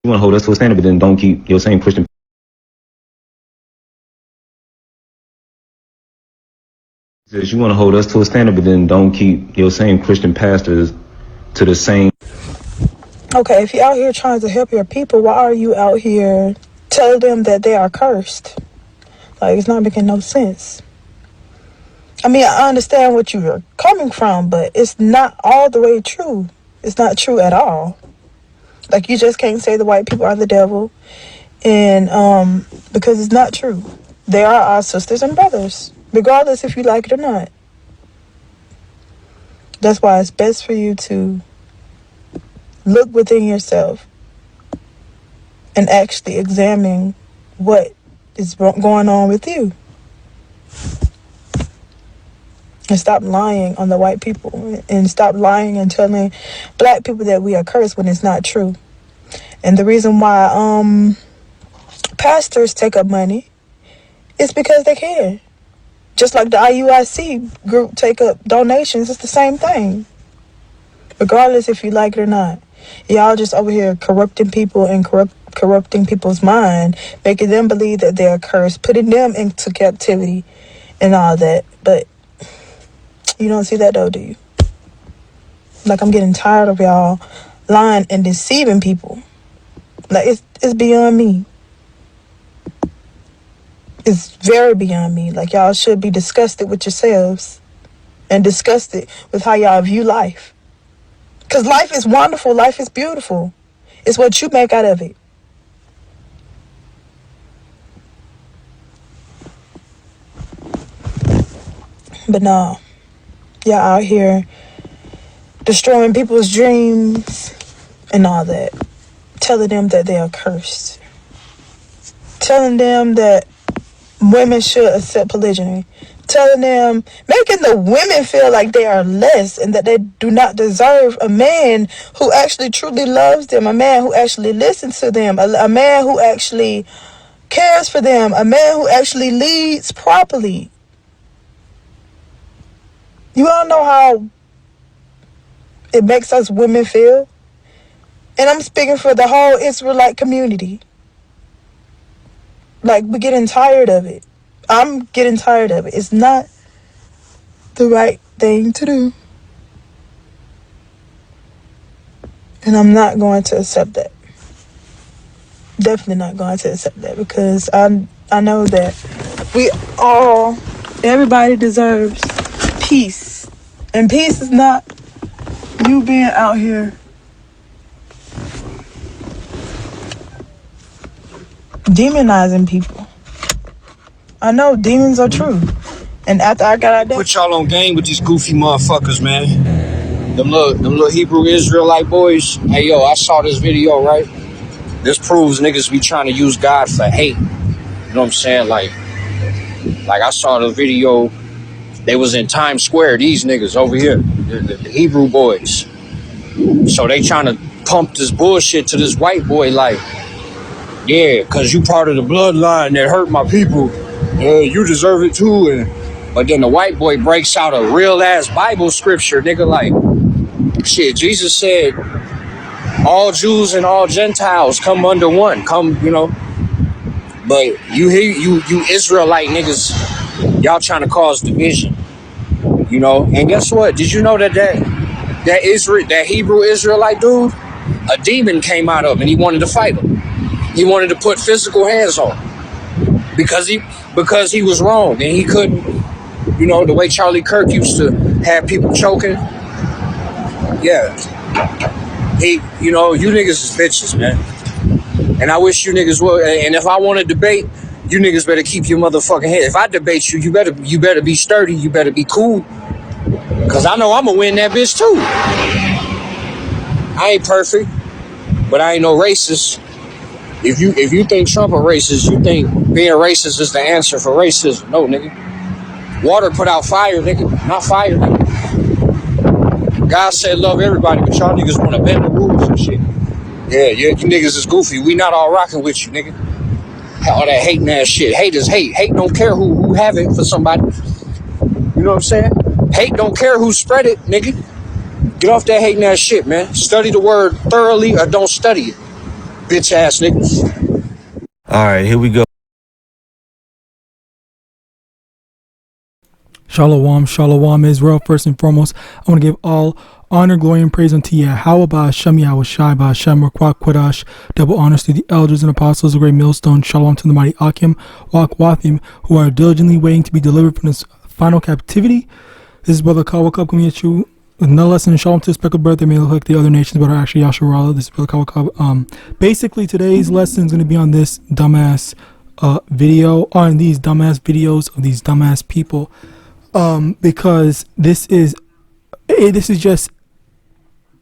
You want to hold us to a standard, but then don't keep your same Christian. Says you want to hold us to a standard, but then don't keep your same Christian pastors to the same. Okay, if you're out here trying to help your people, why are you out here telling them that they are cursed? Like, it's not making no sense. I mean, I understand what you're coming from, but it's not all the way true. It's not true at all. Like, you just can't say the white people are the devil, and because it's not true. They are our sisters and brothers, regardless if you like it or not. That's why it's best for you to look within yourself and actually examine what is going on with you. And stop lying on the white people. And stop lying and telling black people that we are cursed when it's not true. And the reason why pastors take up money is because they can. Just like the IUIC group take up donations, it's the same thing. Regardless if you like it or not. Y'all just over here corrupting people and corrupting people's mind, making them believe that they're cursed, putting them into captivity and all that. But you don't see that though, do you? Like, I'm getting tired of y'all lying and deceiving people. Like, it's beyond me. It's very beyond me. Like, y'all should be disgusted with yourselves and disgusted with how y'all view life. Because life is wonderful. Life is beautiful. It's what you make out of it. But no, y'all out here destroying people's dreams and all that. Telling them that they are cursed. Telling them that women should accept polygyny. Telling them, making the women feel like they are less and that they do not deserve a man who actually truly loves them, a man who actually listens to them, a man who actually cares for them, a man who actually leads properly. You all know how it makes us women feel? And I'm speaking for the whole Israelite community. Like, we're getting tired of it. I'm getting tired of it. It's not the right thing to do. And I'm not going to accept that. Definitely not going to accept that, because I know that everybody deserves peace. And peace is not you being out here demonizing people. I know demons are true. And after I got out there, put y'all on game with these goofy motherfuckers, man. Them little Hebrew Israelite boys. Hey, yo, I saw this video, right? This proves niggas be trying to use God for hate. You know what I'm saying? Like I saw the video. They was in Times Square, these niggas over here, the Hebrew boys. So they trying to pump this bullshit to this white boy like, yeah, because you part of the bloodline that hurt my people. You deserve it too. But then the white boy breaks out a real-ass Bible scripture, nigga, like, shit, Jesus said, all Jews and all Gentiles come under one. Come, you know. But you Israelite niggas, y'all trying to cause division. You know, and guess what? Did you know that Hebrew Israelite dude, a demon came out of him and he wanted to fight him. He wanted to put physical hands on him because he was wrong and he couldn't, you know, the way Charlie Kirk used to have people choking. Yeah. You know, you niggas is bitches, man. And I wish you niggas would. And if I want to debate, you niggas better keep your motherfucking head. If I debate you, you better be sturdy. You better be cool. Cause I know I'm gonna win that bitch too. I ain't perfect, but I ain't no racist. If you think Trump a racist, you think being racist is the answer for racism. No, nigga. Water put out fire, nigga. Not fire, nigga. God said love everybody, but y'all niggas want to bend the rules and shit. Yeah, you niggas is goofy. We not all rocking with you, nigga. All that hating ass shit. Hate is hate. Hate don't care who have it for somebody. You know what I'm saying? Hate don't care who spread it, nigga. Get off that hating ass shit, man. Study the word thoroughly or don't study it. Bitch ass niggas. All right, here we go. Shalom, shalom, Israel. First and foremost, I want to give all honor, glory, and praise unto YAHAWAH, YAHAWASHI, Quadash. Double honors to the elders and apostles of the great millstone. Shalom to the mighty Akim, Wathim, who are diligently waiting to be delivered from this final captivity. This is Brother Kawakab coming at you with another lesson in Shalom to the speckled bird. They may look like the other nations, but are actually Yasharallah. This is Brother Kawakab. Basically, today's lesson is going to be on this dumbass video, on these dumbass videos of these dumbass people. Because this is just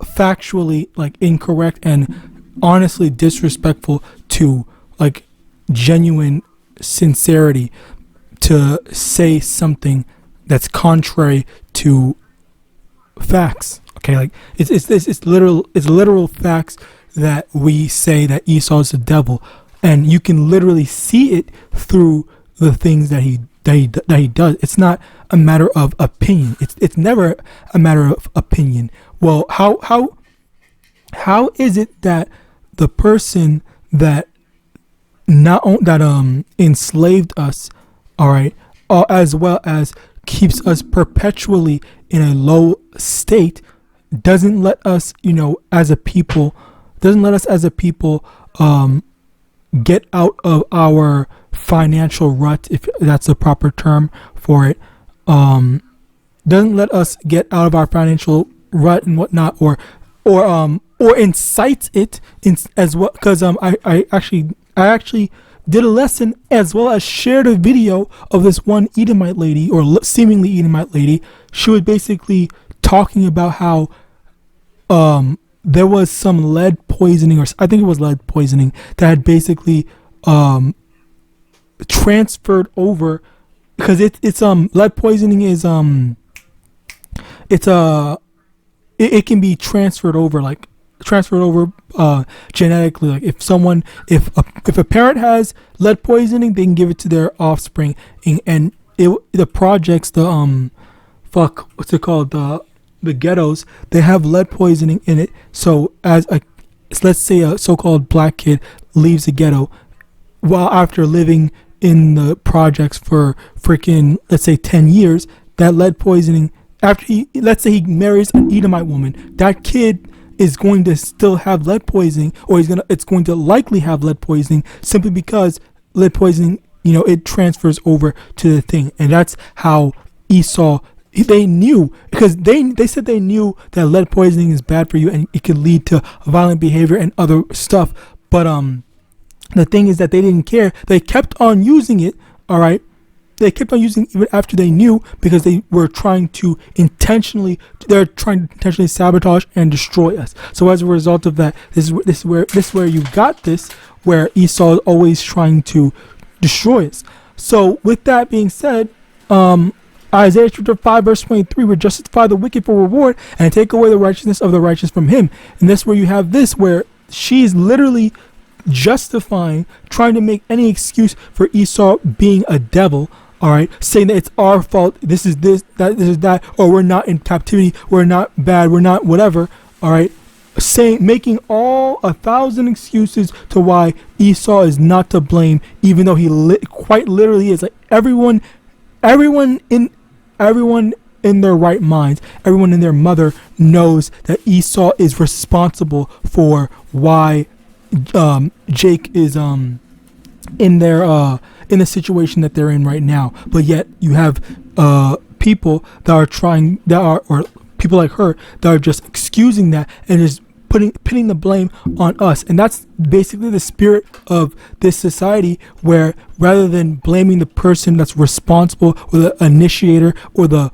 factually like incorrect and honestly disrespectful to like genuine sincerity to say something that's contrary to facts. Okay, like it's literal facts that we say that Esau is the devil, and you can literally see it through the things that he does. It's not a matter of opinion. It's never a matter of opinion. Well, how is it that the person that enslaved us, all right, as well as keeps us perpetually in a low state, doesn't let us, as a people, get out of our financial rut, if that's the proper term for it, doesn't let us get out of our financial rut and whatnot, or incites it as well, because I actually did a lesson as well as shared a video of this one Edomite lady, or seemingly Edomite lady. She was basically talking about how there was some lead poisoning, or I think it was lead poisoning, that had basically transferred over, because it's lead poisoning is it can be transferred over genetically. Like if a parent has lead poisoning, they can give it to their offspring, and the projects, what's it called, the ghettos, they have lead poisoning in it. So let's say a so-called black kid leaves the ghetto while after living in the projects for freaking, let's say 10 years, that lead poisoning, after let's say he marries an Edomite woman, that kid is going to still have lead poisoning, or it's going to likely have lead poisoning, simply because lead poisoning, it transfers over to the thing. And that's how Esau, they knew, because they said they knew that lead poisoning is bad for you and it could lead to violent behavior and other stuff. But the thing is that they didn't care. They kept on using it, all right? They kept on using it even after they knew, because they were trying to intentionally sabotage and destroy us. So as a result of that, this is where you got this, where Esau is always trying to destroy us. So with that being said, Isaiah chapter 5 verse 23, we justify the wicked for reward and take away the righteousness of the righteous from him. And that's where you have this, where she's literally justifying, trying to make any excuse for Esau being a devil, all right, saying that it's our fault, this is that, or we're not in captivity, we're not bad, we're not whatever, all right, making all 1,000 excuses to why Esau is not to blame, even though he quite literally is. Like everyone in their right minds, everyone in their mother knows that Esau is responsible for why Jake is in the situation that they're in right now. But yet you have people or people like her that are just excusing that and just pitting the blame on us. And that's basically the spirit of this society, where rather than blaming the person that's responsible, or the initiator, or the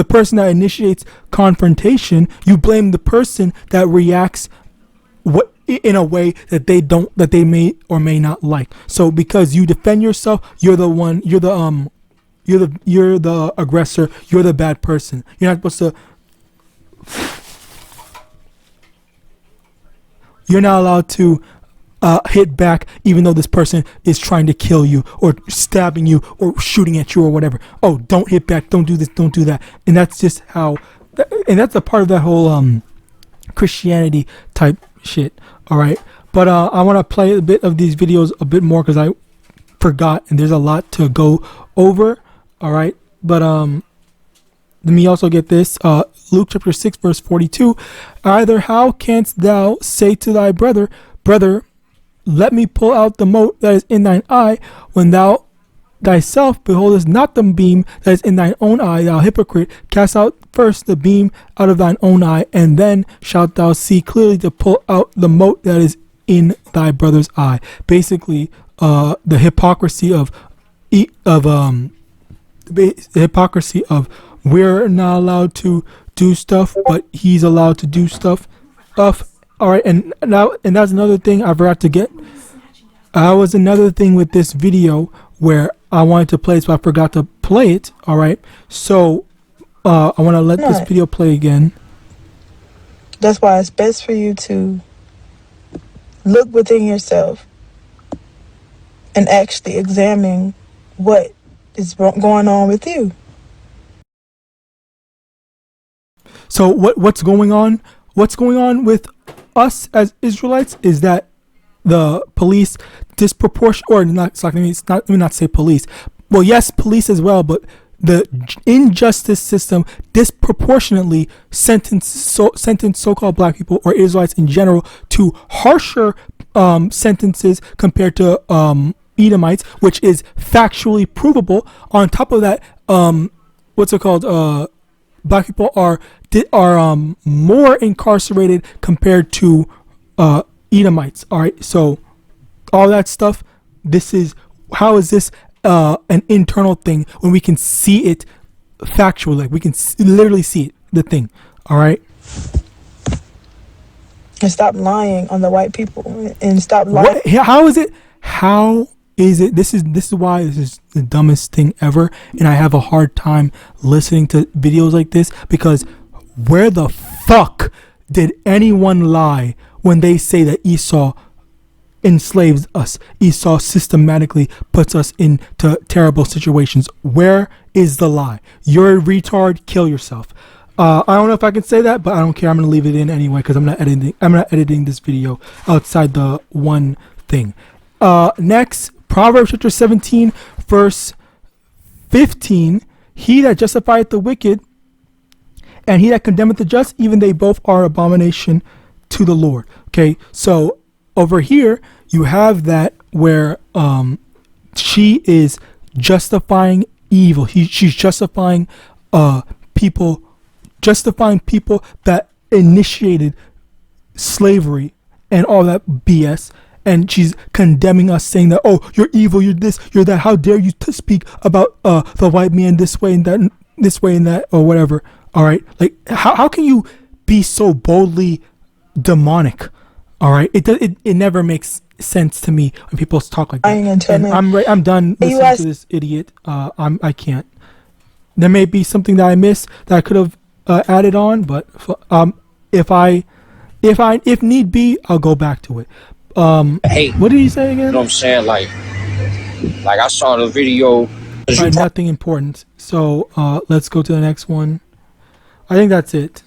person that initiates confrontation, you blame the person that reacts in a way that they may or may not like. So because you defend yourself, you're the aggressor, you're the bad person. You're not supposed to, you're not allowed to hit back, even though this person is trying to kill you, or stabbing you, or shooting at you, or whatever. Oh, don't hit back, don't do this, don't do that. And that's just how, and that's a part of that whole Christianity type shit. All right, but I want to play a bit of these videos a bit more because I forgot, and there's a lot to go over. All right, but let me also get this. Luke chapter 6 verse 42. Either how canst thou say to thy brother, brother, let me pull out the mote that is in thine eye, when thou thyself beholdest not the beam that is in thine own eye? Thou hypocrite, cast out first the beam out of thine own eye, and then shalt thou see clearly to pull out the mote that is in thy brother's eye. Basically, the hypocrisy of we're not allowed to do stuff, but he's allowed to do stuff. All right, and that's another thing I forgot to get. Was another thing with this video where I wanted to play it, so I forgot to play it. All right, so I want to let this video play again. That's why it's best for you to look within yourself and actually examine what is going on with you. So what's going on? What's going on with us as Israelites is that the police let me not say police. Well, yes, police as well, but the injustice system disproportionately sentenced so-called black people or Israelites in general to harsher sentences compared to Edomites, which is factually provable. On top of that, black people are more incarcerated compared to Edomites. All right, so all that stuff. How is this an internal thing when we can see it factually? Like we can literally see it, the thing. All right. And stop lying on the white people and stop lying. How is it? This is why this is the dumbest thing ever, and I have a hard time listening to videos like this, because where the fuck did anyone lie when they say that Esau enslaves us? Esau systematically puts us into terrible situations. Where is the lie? You're a retard, kill yourself. I don't know if I can say that, but I don't care. I'm gonna leave it in anyway because I'm not editing this video outside the one thing. Next, Proverbs chapter 17 verse 15. He that justifieth the wicked and he that condemneth the just, even they both are abomination to the Lord. Okay, so over here you have that where she is justifying evil. She's justifying people that initiated slavery and all that BS, and she's condemning us, saying that, oh, you're evil, you're this, you're that, how dare you speak about the white man this way and that, or whatever. All right, like how can you be so boldly demonic? All right, it never makes sense to me when people talk like that. And I'm done listening to this idiot. I can't. There may be something that I missed that I could have added on, but if need be, I'll go back to it. What did he say again? You know what I'm saying? Like I saw the video. Nothing important. So let's go to the next one. I think that's it.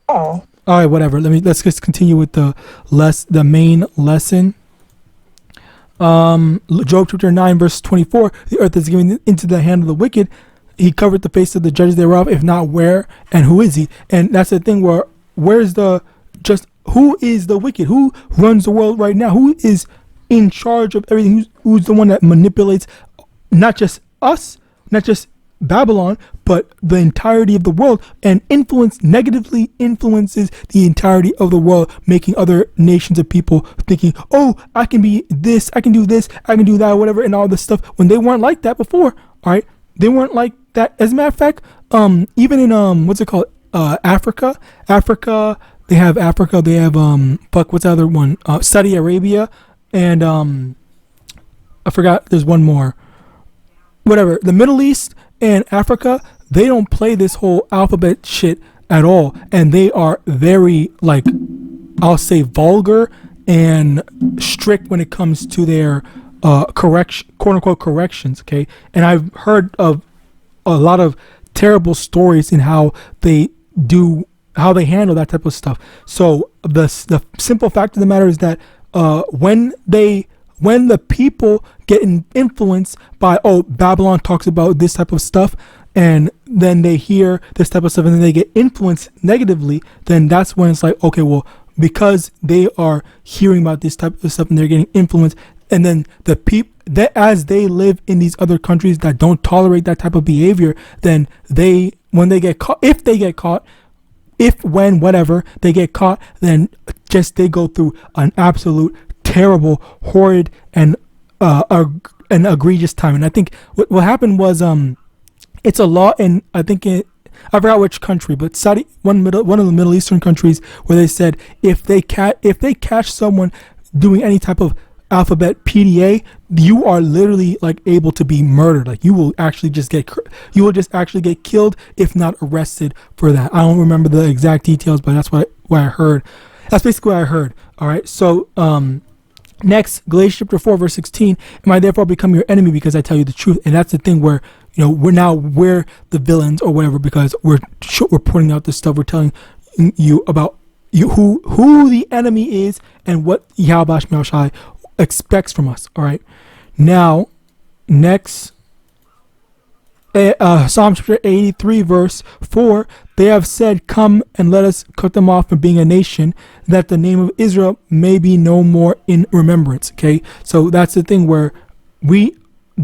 All right, whatever. Let's just continue with the main lesson. Job chapter 9 verse 24. The earth is given into the hand of the wicked. He covered the face of the judges thereof. If not, where and who is he? And that's the thing. Who is the wicked? Who runs the world right now? Who is in charge of everything? Who's the one that manipulates not just us, not just Babylon, but the entirety of the world, and negatively influences the entirety of the world, making other nations of people thinking, oh, I can be this, I can do this, I can do that, whatever, and all this stuff, when they weren't like that before. All right, they weren't like that. As a matter of fact, even in Africa, they have what's the other one? Saudi Arabia, and I forgot. There's one more. Whatever. The Middle East and Africa, they don't play this whole alphabet shit at all, and they are very, like, I'll say, vulgar and strict when it comes to their quote unquote corrections. Okay, and I've heard of a lot of terrible stories in how they do handle that type of stuff. So the simple fact of the matter is that when the people get influenced by, oh, Babylon talks about this type of stuff, and then they hear this type of stuff and then they get influenced negatively, then that's when it's like, okay, well, because they are hearing about this type of stuff and they're getting influenced, and then the people that as they live in these other countries that don't tolerate that type of behavior, then when they get caught, if they get caught, whatever they get caught, then just they go through an absolute terrible, horrid, and an egregious time. And I think what happened was it's a law in, I forgot which country, but Saudi, one of the Middle Eastern countries, where they said if they catch someone doing any type of alphabet PDA, you are literally like able to be murdered. Like you will just actually get killed, if not arrested for that. I don't remember the exact details, but that's what I heard. That's basically what I heard. All right. So next, Galatians chapter 4 verse 16. Am I therefore become your enemy because I tell you the truth? And that's the thing where, you know, we're the villains or whatever, because we're putting out this stuff. We're telling you about who the enemy is and what YAHAWAH expects from us. All right. Now, next, Psalm chapter 83 verse 4. They have said, come and let us cut them off from being a nation, that the name of Israel may be no more in remembrance. Okay. So that's the thing where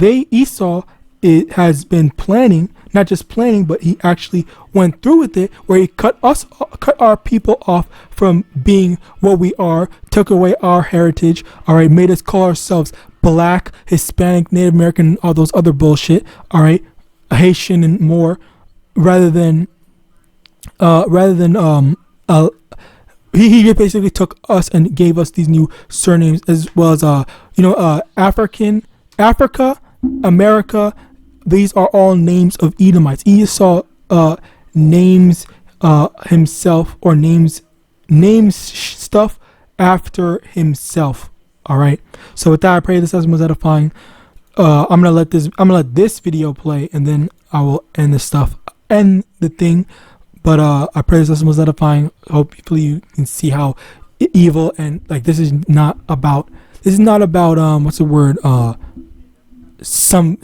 Esau, it has been planning, not just planning, but he actually went through with it, where he cut our people off from being what we are, took away our heritage, all right, made us call ourselves Black, Hispanic, Native American, all those other bullshit, all right, Haitian and more, rather than he basically took us and gave us these new surnames, as well as Africa, America. These are all names of Edomites. Esau names himself, or names stuff after himself. All right. So with that, I pray this lesson was edifying. I'm gonna let this video play, and then I will end the thing. But I pray this lesson was edifying. Hopefully you can see how evil, and like this is not about what's the word, some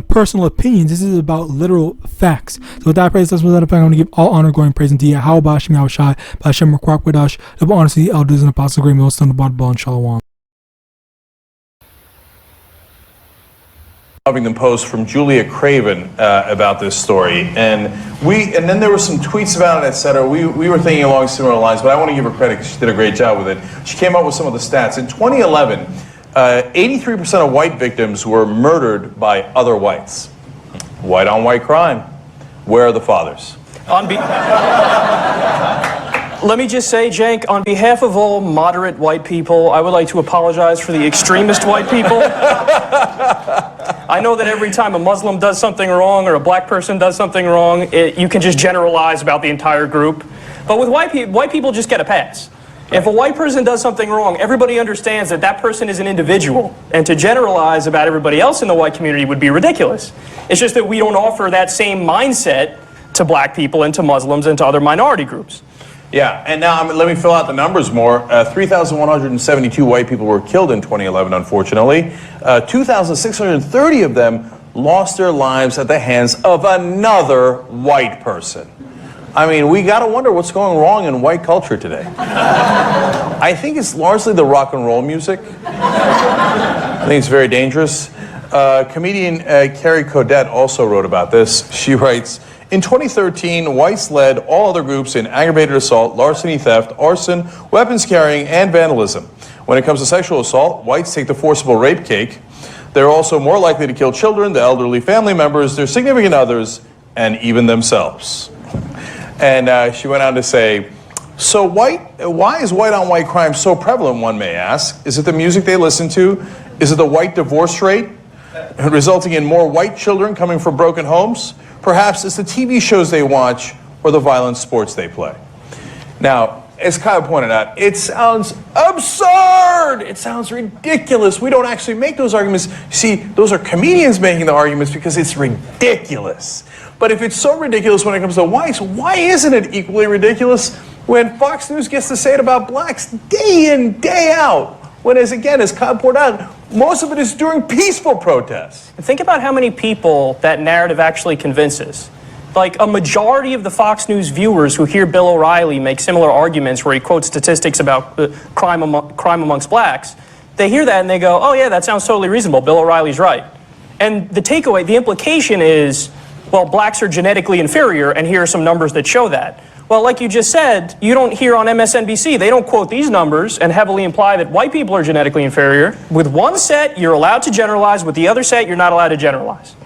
personal opinions. This is about literal facts. So with that, I pray this lesson was edifying. I want to give all honor, glory, and praise unto Yahawah, SHAMAIWAN, Hashem, Rakwakwadosh, double honor to the elders and apostles, great most on the Bible, and Shalom. Huffington Post from Julia Craven about this story, and then there were some tweets about it, etc. We were thinking along similar lines, but I want to give her credit because she did a great job with it. She came up with some of the stats. In 2011, 83% of white victims were murdered by other whites. White on white crime. Where are the fathers? Let me just say, Jank, on behalf of all moderate white people, I would like to apologize for the extremist white people. I know that every time a Muslim does something wrong or a black person does something wrong, you can just generalize about the entire group. But with white people just get a pass. If a white person does something wrong, everybody understands that that person is an individual. And to generalize about everybody else in the white community would be ridiculous. It's just that we don't offer that same mindset to black people and to Muslims and to other minority groups. Yeah, and now let me fill out the numbers more. 3,172 white people were killed in 2011, unfortunately. 2,630 of them lost their lives at the hands of another white person. I mean, we got to wonder what's going wrong in white culture today. I think it's largely the rock and roll music. I think it's very dangerous. Comedian Carrie Codet also wrote about this. She writes, in 2013, whites led all other groups in aggravated assault, larceny, theft, arson, weapons carrying, and vandalism. When it comes to sexual assault, whites take the forcible rape cake. They're also more likely to kill children, the elderly family members, their significant others, and even themselves. And she went on to say, so why is white on white crime so prevalent, one may ask? Is it the music they listen to? Is it the white divorce rate, resulting in more white children coming from broken homes? Perhaps it's the TV shows they watch or the violent sports they play. Now, as Kyle pointed out, it sounds absurd. It sounds ridiculous. We don't actually make those arguments. See, those are comedians making the arguments because it's ridiculous. But if it's so ridiculous when it comes to whites, why isn't it equally ridiculous when Fox News gets to say it about blacks day in, day out? When, as Cobb pointed out, most of it is during peaceful protests. Think about how many people that narrative actually convinces. Like a majority of the Fox News viewers who hear Bill O'Reilly make similar arguments where he quotes statistics about crime amongst blacks, they hear that and they go, oh yeah, that sounds totally reasonable. Bill O'Reilly's right. And the takeaway, the implication is, well, blacks are genetically inferior, and here are some numbers that show that. Well, like you just said, you don't hear on MSNBC, they don't quote these numbers and heavily imply that white people are genetically inferior. With one set, you're allowed to generalize. With the other set, you're not allowed to generalize.